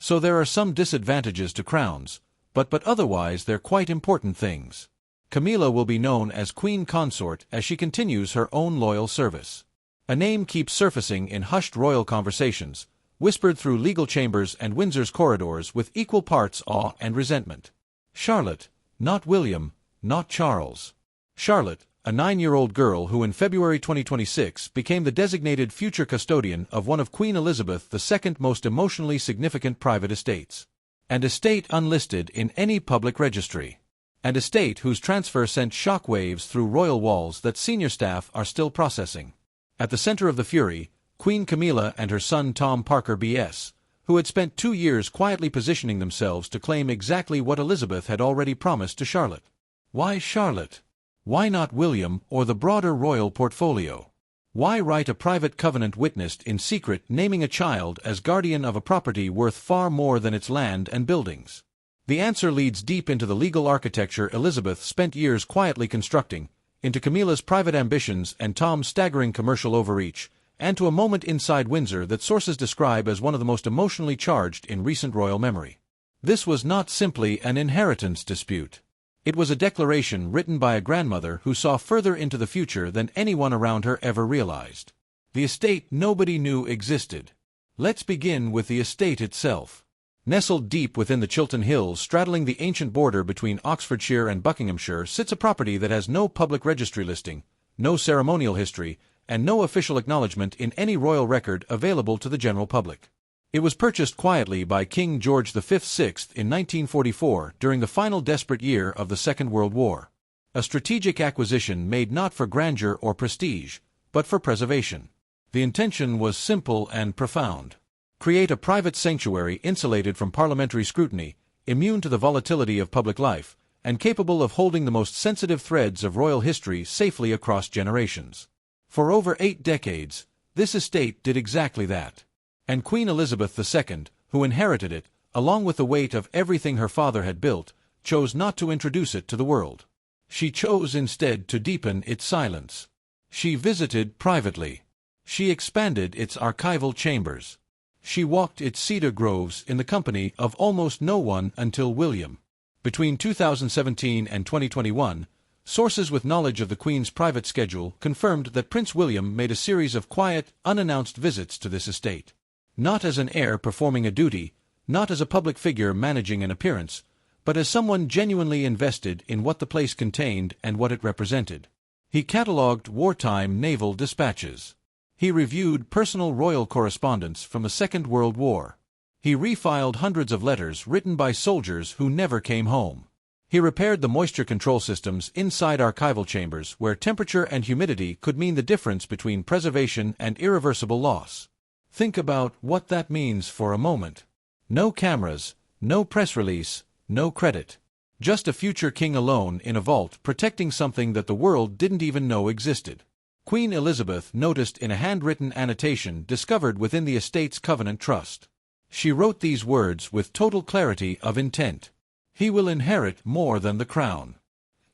So there are some disadvantages to crowns, but otherwise they're quite important things. Camilla will be known as Queen Consort as she continues her own loyal service. A name keeps surfacing in hushed royal conversations, whispered through legal chambers and Windsor's corridors with equal parts awe and resentment. Charlotte, not William, not Charles. Charlotte, a 9-year-old girl who in February 2026 became the designated future custodian of one of Queen Elizabeth II's most emotionally significant private estates. An estate unlisted in any public registry. An estate whose transfer sent shockwaves through royal walls that senior staff are still processing. At the center of the fury, Queen Camilla and her son Tom Parker B.S., who had spent 2 years quietly positioning themselves to claim exactly what Elizabeth had already promised to Charlotte. Why Charlotte? Why not William or the broader royal portfolio? Why write a private covenant witnessed in secret naming a child as guardian of a property worth far more than its land and buildings? The answer leads deep into the legal architecture Elizabeth spent years quietly constructing, into Camilla's private ambitions and Tom's staggering commercial overreach, and to a moment inside Windsor that sources describe as one of the most emotionally charged in recent royal memory. This was not simply an inheritance dispute. It was a declaration written by a grandmother who saw further into the future than anyone around her ever realized. The estate nobody knew existed. Let's begin with the estate itself. Nestled deep within the Chiltern Hills, straddling the ancient border between Oxfordshire and Buckinghamshire, sits a property that has no public registry listing, no ceremonial history, and no official acknowledgement in any royal record available to the general public. It was purchased quietly by King George V/6 in 1944 during the final desperate year of the Second World War. A strategic acquisition made not for grandeur or prestige, but for preservation. The intention was simple and profound. Create a private sanctuary insulated from parliamentary scrutiny, immune to the volatility of public life, and capable of holding the most sensitive threads of royal history safely across generations. For over 8 decades, this estate did exactly that. And Queen Elizabeth II, who inherited it, along with the weight of everything her father had built, chose not to introduce it to the world. She chose instead to deepen its silence. She visited privately. She expanded its archival chambers. She walked its cedar groves in the company of almost no one until William. Between 2017 and 2021, sources with knowledge of the Queen's private schedule confirmed that Prince William made a series of quiet, unannounced visits to this estate. Not as an heir performing a duty, not as a public figure managing an appearance, but as someone genuinely invested in what the place contained and what it represented. He catalogued wartime naval dispatches. He reviewed personal royal correspondence from the Second World War. He refiled hundreds of letters written by soldiers who never came home. He repaired the moisture control systems inside archival chambers where temperature and humidity could mean the difference between preservation and irreversible loss. Think about what that means for a moment. No cameras, no press release, no credit. Just a future king alone in a vault protecting something that the world didn't even know existed. Queen Elizabeth noticed in a handwritten annotation discovered within the estate's covenant trust. She wrote these words with total clarity of intent. He will inherit more than the crown.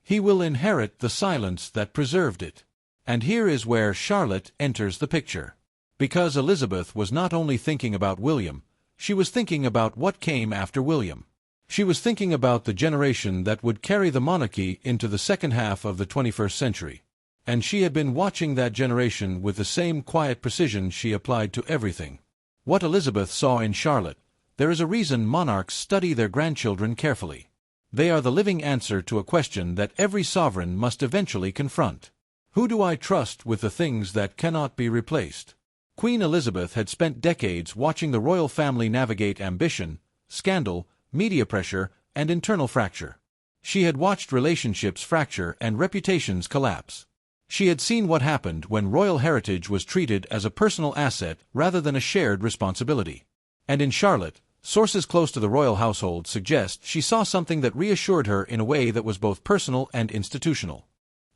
He will inherit the silence that preserved it. And here is where Charlotte enters the picture. Because Elizabeth was not only thinking about William, she was thinking about what came after William. She was thinking about the generation that would carry the monarchy into the second half of the 21st century. And she had been watching that generation with the same quiet precision she applied to everything. What Elizabeth saw in Charlotte, there is a reason monarchs study their grandchildren carefully. They are the living answer to a question that every sovereign must eventually confront. Who do I trust with the things that cannot be replaced? Queen Elizabeth had spent decades watching the royal family navigate ambition, scandal, media pressure, and internal fracture. She had watched relationships fracture and reputations collapse. She had seen what happened when royal heritage was treated as a personal asset rather than a shared responsibility. And in Charlotte, sources close to the royal household suggest she saw something that reassured her in a way that was both personal and institutional.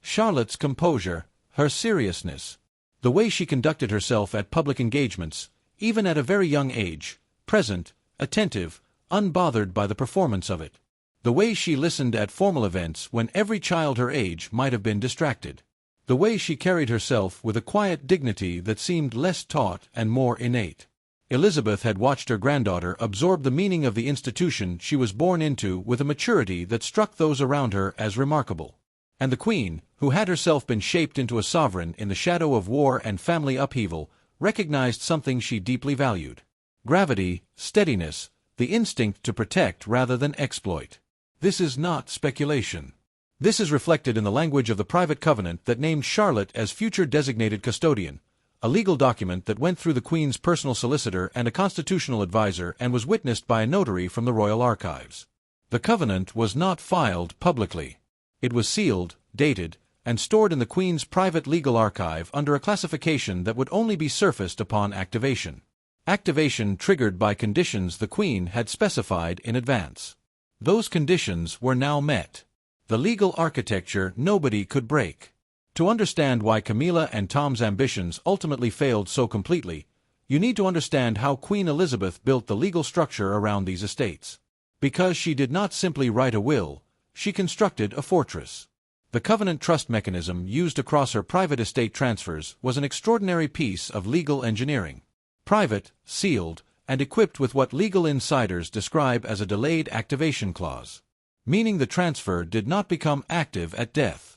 Charlotte's composure, her seriousness. The way she conducted herself at public engagements, even at a very young age, present, attentive, unbothered by the performance of it. The way she listened at formal events when every child her age might have been distracted. The way she carried herself with a quiet dignity that seemed less taught and more innate. Elizabeth had watched her granddaughter absorb the meaning of the institution she was born into with a maturity that struck those around her as remarkable. And the Queen, who had herself been shaped into a sovereign in the shadow of war and family upheaval, recognized something she deeply valued: gravity, steadiness, the instinct to protect rather than exploit. This is not speculation. This is reflected in the language of the private covenant that named Charlotte as future designated custodian, a legal document that went through the Queen's personal solicitor and a constitutional advisor and was witnessed by a notary from the royal archives. The covenant was not filed publicly. It was sealed, dated, and stored in the Queen's private legal archive under a classification that would only be surfaced upon activation. Activation triggered by conditions the Queen had specified in advance. Those conditions were now met. The legal architecture nobody could break. To understand why Camilla and Tom's ambitions ultimately failed so completely, you need to understand how Queen Elizabeth built the legal structure around these estates. Because she did not simply write a will, she constructed a fortress. The covenant trust mechanism used across her private estate transfers was an extraordinary piece of legal engineering. Private, sealed, and equipped with what legal insiders describe as a delayed activation clause, meaning the transfer did not become active at death.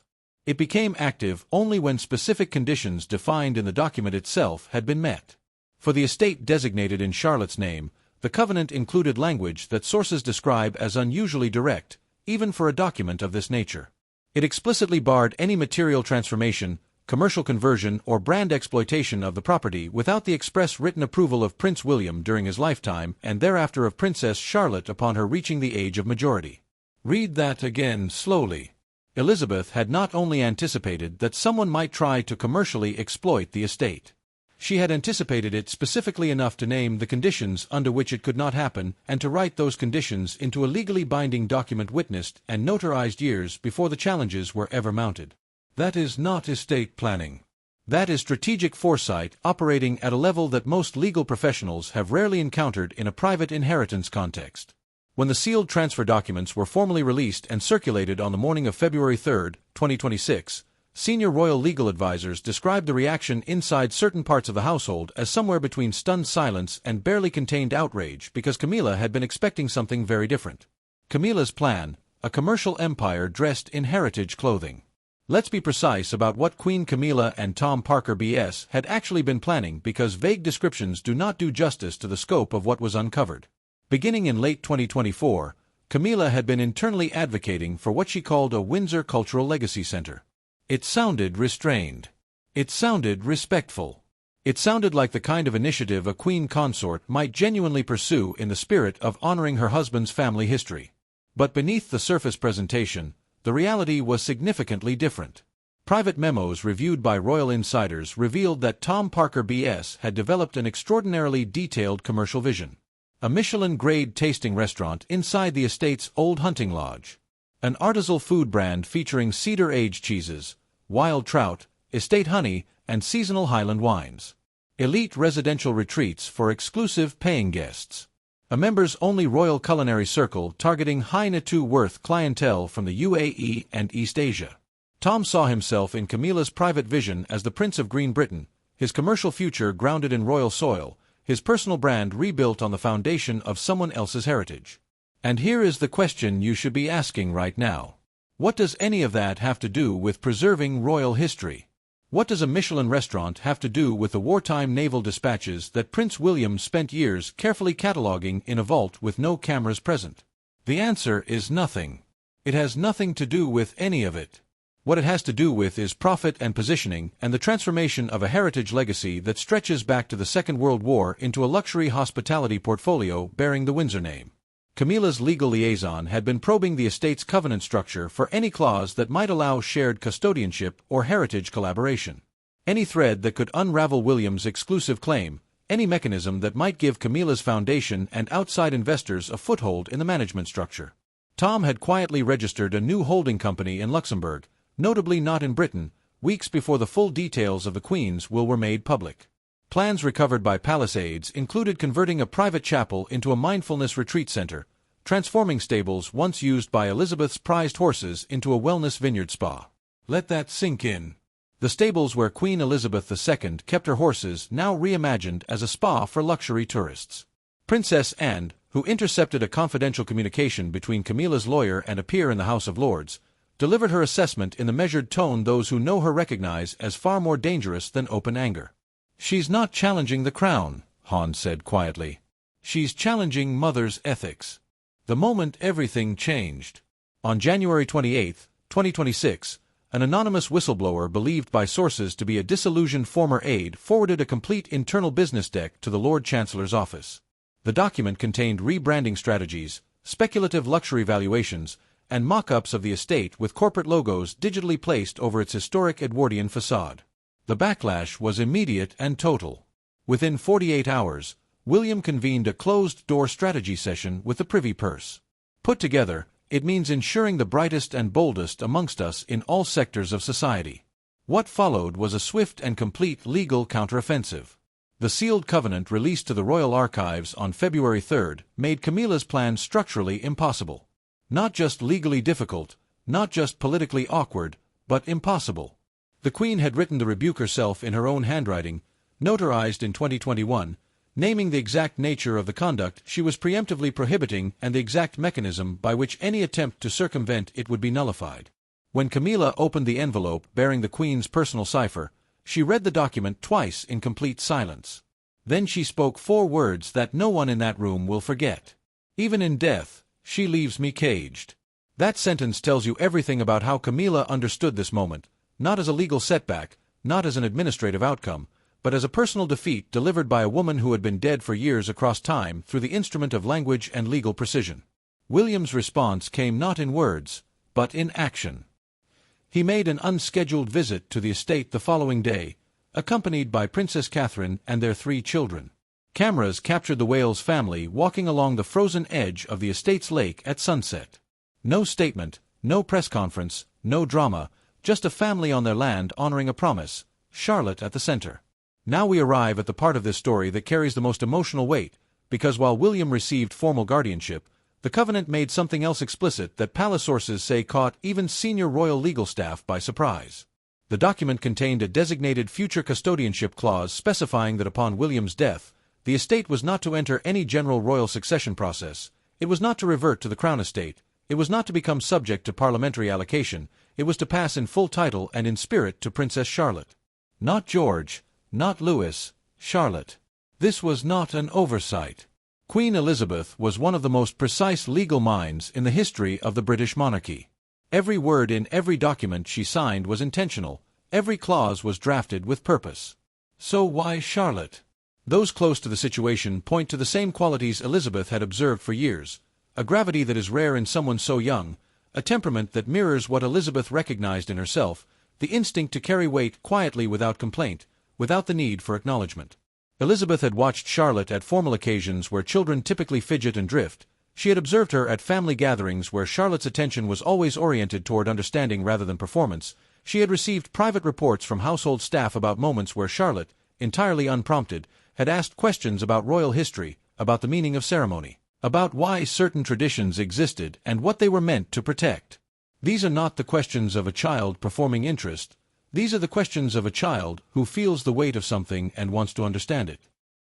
It became active only when specific conditions defined in the document itself had been met. For the estate designated in Charlotte's name, the covenant included language that sources describe as unusually direct, even for a document of this nature. It explicitly barred any material transformation, commercial conversion, or brand exploitation of the property without the express written approval of Prince William during his lifetime and thereafter of Princess Charlotte upon her reaching the age of majority. Read that again slowly. Elizabeth had not only anticipated that someone might try to commercially exploit the estate. She had anticipated it specifically enough to name the conditions under which it could not happen and to write those conditions into a legally binding document witnessed and notarized years before the challenges were ever mounted. That is not estate planning. That is strategic foresight operating at a level that most legal professionals have rarely encountered in a private inheritance context. When the sealed transfer documents were formally released and circulated on the morning of February 3, 2026, senior royal legal advisors described the reaction inside certain parts of the household as somewhere between stunned silence and barely contained outrage because Camilla had been expecting something very different. Camilla's plan, a commercial empire dressed in heritage clothing. Let's be precise about what Queen Camilla and Tom Parker B.S. had actually been planning because vague descriptions do not do justice to the scope of what was uncovered. Beginning in late 2024, Camilla had been internally advocating for what she called a Windsor Cultural Legacy Center. It sounded restrained. It sounded respectful. It sounded like the kind of initiative a queen consort might genuinely pursue in the spirit of honoring her husband's family history. But beneath the surface presentation, the reality was significantly different. Private memos reviewed by royal insiders revealed that Tom Parker B.S. had developed an extraordinarily detailed commercial vision. A Michelin-grade tasting restaurant inside the estate's old hunting lodge. An artisanal food brand featuring cedar-aged cheeses, wild trout, estate honey, and seasonal Highland wines. Elite residential retreats for exclusive paying guests. A members-only royal culinary circle targeting high net worth clientele from the UAE and East Asia. Tom saw himself in Camilla's private vision as the Prince of Green Britain, his commercial future grounded in royal soil, his personal brand rebuilt on the foundation of someone else's heritage. And here is the question you should be asking right now. What does any of that have to do with preserving royal history? What does a Michelin restaurant have to do with the wartime naval dispatches that Prince William spent years carefully cataloging in a vault with no cameras present? The answer is nothing. It has nothing to do with any of it. What it has to do with is profit and positioning and the transformation of a heritage legacy that stretches back to the Second World War into a luxury hospitality portfolio bearing the Windsor name. Camilla's legal liaison had been probing the estate's covenant structure for any clause that might allow shared custodianship or heritage collaboration. Any thread that could unravel William's exclusive claim, any mechanism that might give Camilla's foundation and outside investors a foothold in the management structure. Tom had quietly registered a new holding company in Luxembourg, notably not in Britain, weeks before the full details of the Queen's will were made public. Plans recovered by Palisades included converting a private chapel into a mindfulness retreat center, transforming stables once used by Elizabeth's prized horses into a wellness vineyard spa. Let that sink in. The stables where Queen Elizabeth II kept her horses now reimagined as a spa for luxury tourists. Princess Anne, who intercepted a confidential communication between Camilla's lawyer and a peer in the House of Lords, delivered her assessment in the measured tone those who know her recognize as far more dangerous than open anger. "She's not challenging the crown," Hans said quietly. "She's challenging Mother's ethics." The moment everything changed. On January 28, 2026, an anonymous whistleblower believed by sources to be a disillusioned former aide forwarded a complete internal business deck to the Lord Chancellor's office. The document contained rebranding strategies, speculative luxury valuations, and mock-ups of the estate with corporate logos digitally placed over its historic Edwardian facade. The backlash was immediate and total. Within 48 hours, William convened a closed-door strategy session with the Privy Purse. Put together, it means ensuring the brightest and boldest amongst us in all sectors of society. What followed was a swift and complete legal counteroffensive. The sealed covenant released to the Royal Archives on February 3 made Camilla's plan structurally impossible. Not just legally difficult, not just politically awkward, but impossible. The Queen had written the rebuke herself in her own handwriting, notarized in 2021, naming the exact nature of the conduct she was preemptively prohibiting and the exact mechanism by which any attempt to circumvent it would be nullified. When Camilla opened the envelope bearing the Queen's personal cipher, she read the document twice in complete silence. Then she spoke 4 words that no one in that room will forget. "Even in death, she leaves me caged." That sentence tells you everything about how Camilla understood this moment, not as a legal setback, not as an administrative outcome, but as a personal defeat delivered by a woman who had been dead for years across time through the instrument of language and legal precision. William's response came not in words, but in action. He made an unscheduled visit to the estate the following day, accompanied by Princess Catherine and their 3 children. Cameras captured the Wales family walking along the frozen edge of the estate's lake at sunset. No statement, no press conference, no drama, just a family on their land honoring a promise, Charlotte at the center. Now we arrive at the part of this story that carries the most emotional weight, because while William received formal guardianship, the covenant made something else explicit that palace sources say caught even senior royal legal staff by surprise. The document contained a designated future custodianship clause specifying that upon William's death, the estate was not to enter any general royal succession process, it was not to revert to the crown estate, it was not to become subject to parliamentary allocation, it was to pass in full title and in spirit to Princess Charlotte. Not George, not Louis, Charlotte. This was not an oversight. Queen Elizabeth was one of the most precise legal minds in the history of the British monarchy. Every word in every document she signed was intentional, every clause was drafted with purpose. So why Charlotte? Those close to the situation point to the same qualities Elizabeth had observed for years, a gravity that is rare in someone so young, a temperament that mirrors what Elizabeth recognized in herself, the instinct to carry weight quietly without complaint, without the need for acknowledgement. Elizabeth had watched Charlotte at formal occasions where children typically fidget and drift. She had observed her at family gatherings where Charlotte's attention was always oriented toward understanding rather than performance. She had received private reports from household staff about moments where Charlotte, entirely unprompted, had asked questions about royal history, about the meaning of ceremony, about why certain traditions existed and what they were meant to protect. These are not the questions of a child performing interest. These are the questions of a child who feels the weight of something and wants to understand it.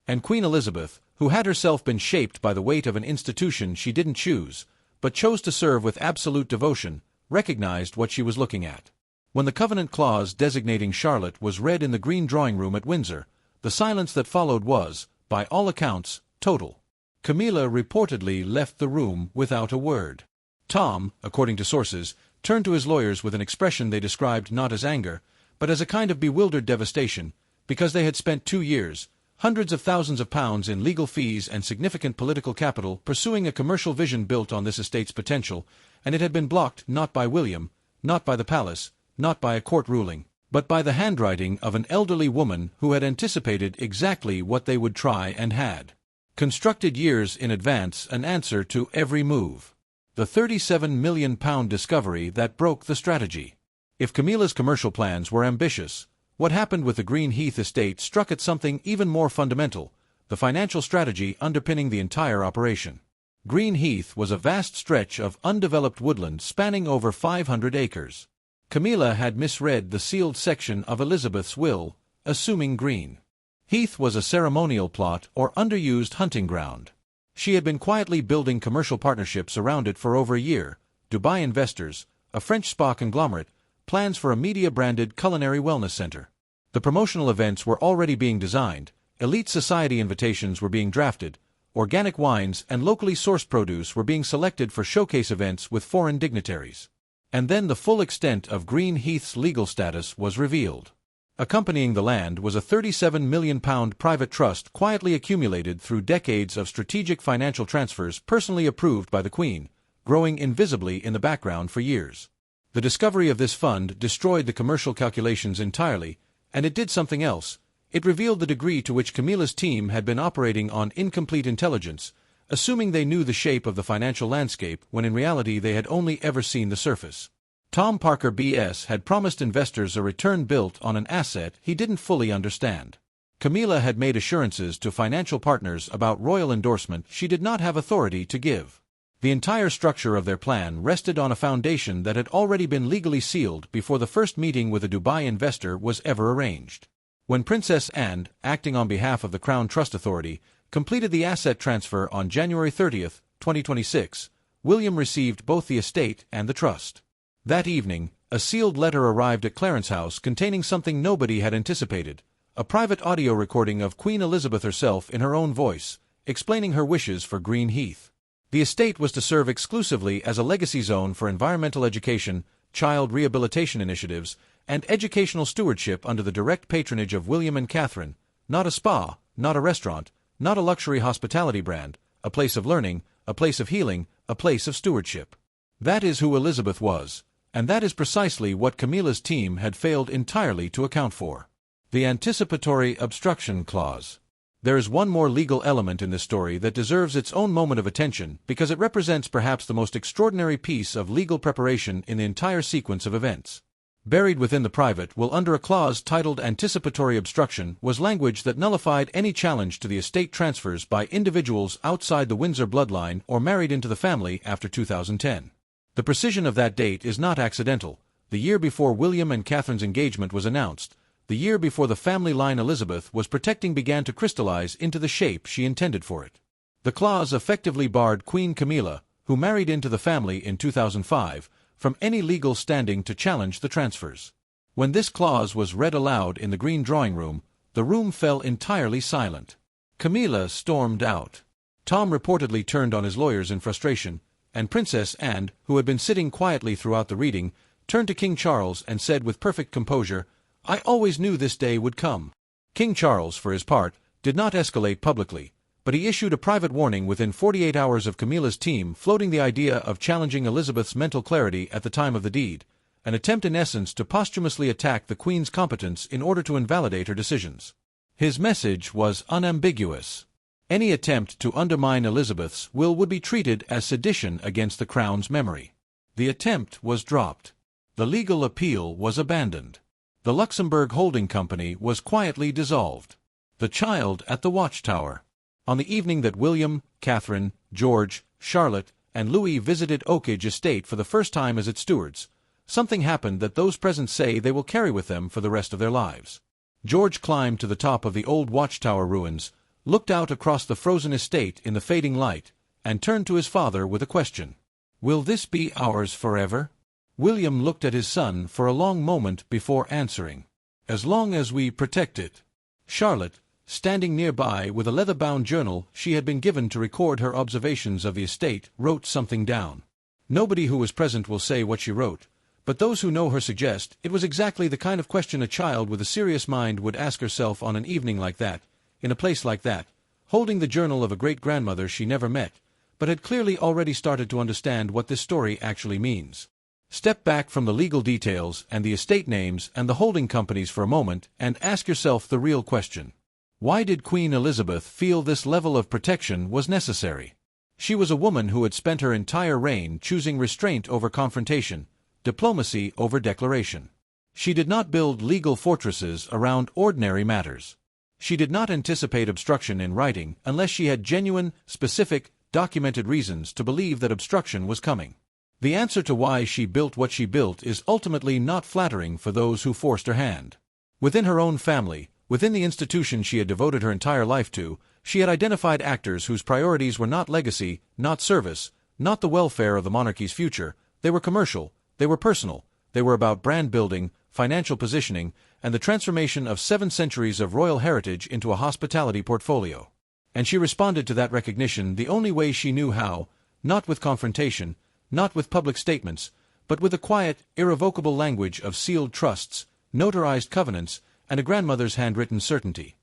And Queen Elizabeth, who had herself been shaped by the weight of an institution she didn't choose, but chose to serve with absolute devotion, recognized what she was looking at. When the covenant clause designating Charlotte was read in the Green Drawing Room at Windsor, the silence that followed was, by all accounts, total. Camilla reportedly left the room without a word. Tom, according to sources, turned to his lawyers with an expression they described not as anger, but as a kind of bewildered devastation, because they had spent 2 years, hundreds of thousands of pounds in legal fees and significant political capital pursuing a commercial vision built on this estate's potential, and it had been blocked not by William, not by the palace, not by a court ruling, but by the handwriting of an elderly woman who had anticipated exactly what they would try and had constructed years in advance an answer to every move. The £37 million discovery that broke the strategy. If Camilla's commercial plans were ambitious, what happened with the Greenheath estate struck at something even more fundamental, the financial strategy underpinning the entire operation. Greenheath was a vast stretch of undeveloped woodland spanning over 500 acres. Camilla had misread the sealed section of Elizabeth's will, assuming Green Heath was a ceremonial plot or underused hunting ground. She had been quietly building commercial partnerships around it for over a year: Dubai investors, a French spa conglomerate, plans for a media-branded culinary wellness center. The promotional events were already being designed, elite society invitations were being drafted, organic wines and locally sourced produce were being selected for showcase events with foreign dignitaries. And then the full extent of Green Heath's legal status was revealed. Accompanying the land was a £37 million private trust quietly accumulated through decades of strategic financial transfers personally approved by the Queen, growing invisibly in the background for years. The discovery of this fund destroyed the commercial calculations entirely, and it did something else. It revealed the degree to which Camilla's team had been operating on incomplete intelligence, assuming they knew the shape of the financial landscape when in reality they had only ever seen the surface. Tom Parker B.S. had promised investors a return built on an asset he didn't fully understand. Camilla had made assurances to financial partners about royal endorsement she did not have authority to give. The entire structure of their plan rested on a foundation that had already been legally sealed before the first meeting with a Dubai investor was ever arranged. When Princess Anne, acting on behalf of the Crown Trust Authority, completed the asset transfer on January 30, 2026, William received both the estate and the trust. That evening, a sealed letter arrived at Clarence House containing something nobody had anticipated: a private audio recording of Queen Elizabeth herself in her own voice, explaining her wishes for Green Heath. The estate was to serve exclusively as a legacy zone for environmental education, child rehabilitation initiatives, and educational stewardship under the direct patronage of William and Catherine, not a spa, not a restaurant, not a luxury hospitality brand, a place of learning, a place of healing, a place of stewardship. That is who Elizabeth was. And that is precisely what Camilla's team had failed entirely to account for. The anticipatory obstruction clause. There is one more legal element in this story that deserves its own moment of attention because it represents perhaps the most extraordinary piece of legal preparation in the entire sequence of events. Buried within the private will under a clause titled anticipatory obstruction was language that nullified any challenge to the estate transfers by individuals outside the Windsor bloodline or married into the family after 2010. The precision of that date is not accidental. The year before William and Catherine's engagement was announced, the year before the family line Elizabeth was protecting began to crystallize into the shape she intended for it. The clause effectively barred Queen Camilla, who married into the family in 2005, from any legal standing to challenge the transfers. When this clause was read aloud in the green drawing room, the room fell entirely silent. Camilla stormed out. Tom reportedly turned on his lawyers in frustration, and Princess Anne, who had been sitting quietly throughout the reading, turned to King Charles and said with perfect composure, "I always knew this day would come." King Charles, for his part, did not escalate publicly, but he issued a private warning within 48 hours of Camilla's team floating the idea of challenging Elizabeth's mental clarity at the time of the deed, an attempt in essence to posthumously attack the Queen's competence in order to invalidate her decisions. His message was unambiguous. Any attempt to undermine Elizabeth's will would be treated as sedition against the Crown's memory. The attempt was dropped. The legal appeal was abandoned. The Luxembourg Holding Company was quietly dissolved. The child at the Watchtower. On the evening that William, Catherine, George, Charlotte, and Louis visited Oakage Estate for the first time as its stewards, something happened that those present say they will carry with them for the rest of their lives. George climbed to the top of the old Watchtower ruins, looked out across the frozen estate in the fading light, and turned to his father with a question. "Will this be ours forever?" William looked at his son for a long moment before answering. "As long as we protect it." Charlotte, standing nearby with a leather-bound journal she had been given to record her observations of the estate, wrote something down. Nobody who was present will say what she wrote, but those who know her suggest it was exactly the kind of question a child with a serious mind would ask herself on an evening like that, in a place like that, holding the journal of a great-grandmother she never met, but had clearly already started to understand what this story actually means. Step back from the legal details and the estate names and the holding companies for a moment and ask yourself the real question. Why did Queen Elizabeth feel this level of protection was necessary? She was a woman who had spent her entire reign choosing restraint over confrontation, diplomacy over declaration. She did not build legal fortresses around ordinary matters. She did not anticipate obstruction in writing unless she had genuine, specific, documented reasons to believe that obstruction was coming. The answer to why she built what she built is ultimately not flattering for those who forced her hand. Within her own family, within the institution she had devoted her entire life to, she had identified actors whose priorities were not legacy, not service, not the welfare of the monarchy's future. They were commercial, they were personal, they were about brand building, financial positioning, and the transformation of 7 centuries of royal heritage into a hospitality portfolio. And she responded to that recognition the only way she knew how, not with confrontation, not with public statements, but with the quiet, irrevocable language of sealed trusts, notarized covenants, and a grandmother's handwritten certainty.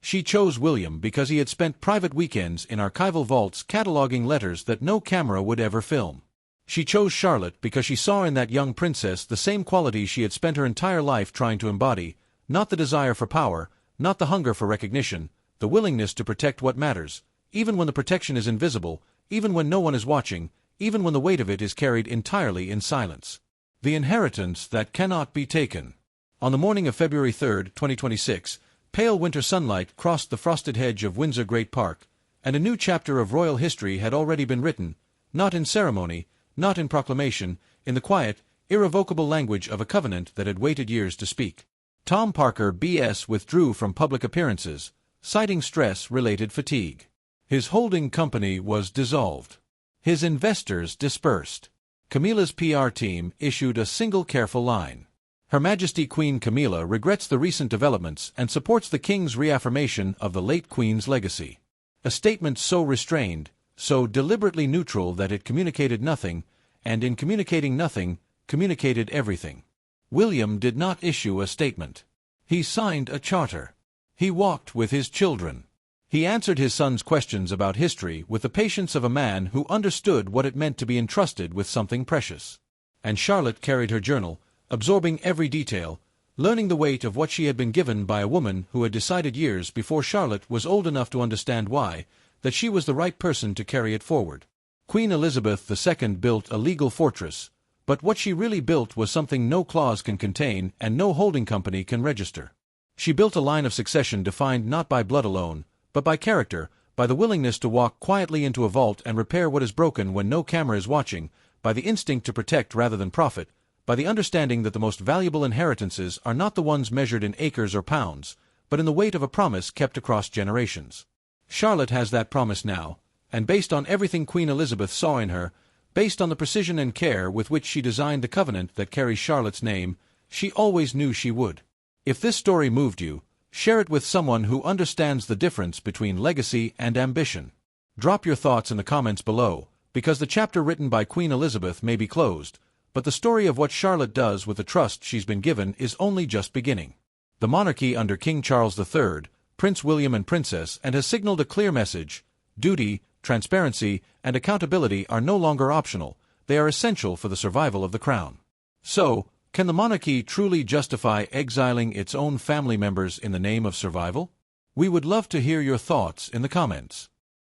She chose William because he had spent private weekends in archival vaults cataloging letters that no camera would ever film. She chose Charlotte because she saw in that young princess the same qualities she had spent her entire life trying to embody, not the desire for power, not the hunger for recognition, the willingness to protect what matters, even when the protection is invisible, even when no one is watching, even when the weight of it is carried entirely in silence. The inheritance that cannot be taken. On the morning of February 3, 2026, pale winter sunlight crossed the frosted hedge of Windsor Great Park, and a new chapter of royal history had already been written, not in ceremony, not in proclamation, in the quiet, irrevocable language of a covenant that had waited years to speak. Tom Parker B.S. withdrew from public appearances, citing stress-related fatigue. His holding company was dissolved. His investors dispersed. Camilla's PR team issued a single careful line. Her Majesty Queen Camilla regrets the recent developments and supports the King's reaffirmation of the late Queen's legacy. A statement so restrained, so deliberately neutral that it communicated nothing, and in communicating nothing, communicated everything. William did not issue a statement. He signed a charter. He walked with his children. He answered his son's questions about history with the patience of a man who understood what it meant to be entrusted with something precious. And Charlotte carried her journal, absorbing every detail, learning the weight of what she had been given by a woman who had decided years before Charlotte was old enough to understand why, that she was the right person to carry it forward. Queen Elizabeth II built a legal fortress, but what she really built was something no clause can contain and no holding company can register. She built a line of succession defined not by blood alone, but by character, by the willingness to walk quietly into a vault and repair what is broken when no camera is watching, by the instinct to protect rather than profit, by the understanding that the most valuable inheritances are not the ones measured in acres or pounds, but in the weight of a promise kept across generations. Charlotte has that promise now, and based on everything Queen Elizabeth saw in her, based on the precision and care with which she designed the covenant that carries Charlotte's name, she always knew she would. If this story moved you, share it with someone who understands the difference between legacy and ambition. Drop your thoughts in the comments below, because the chapter written by Queen Elizabeth may be closed, but the story of what Charlotte does with the trust she's been given is only just beginning. The monarchy under King Charles III, Prince William and Princess, and has signaled a clear message: duty, transparency, and accountability are no longer optional, they are essential for the survival of the crown. So, can the monarchy truly justify exiling its own family members in the name of survival? We would love to hear your thoughts in the comments.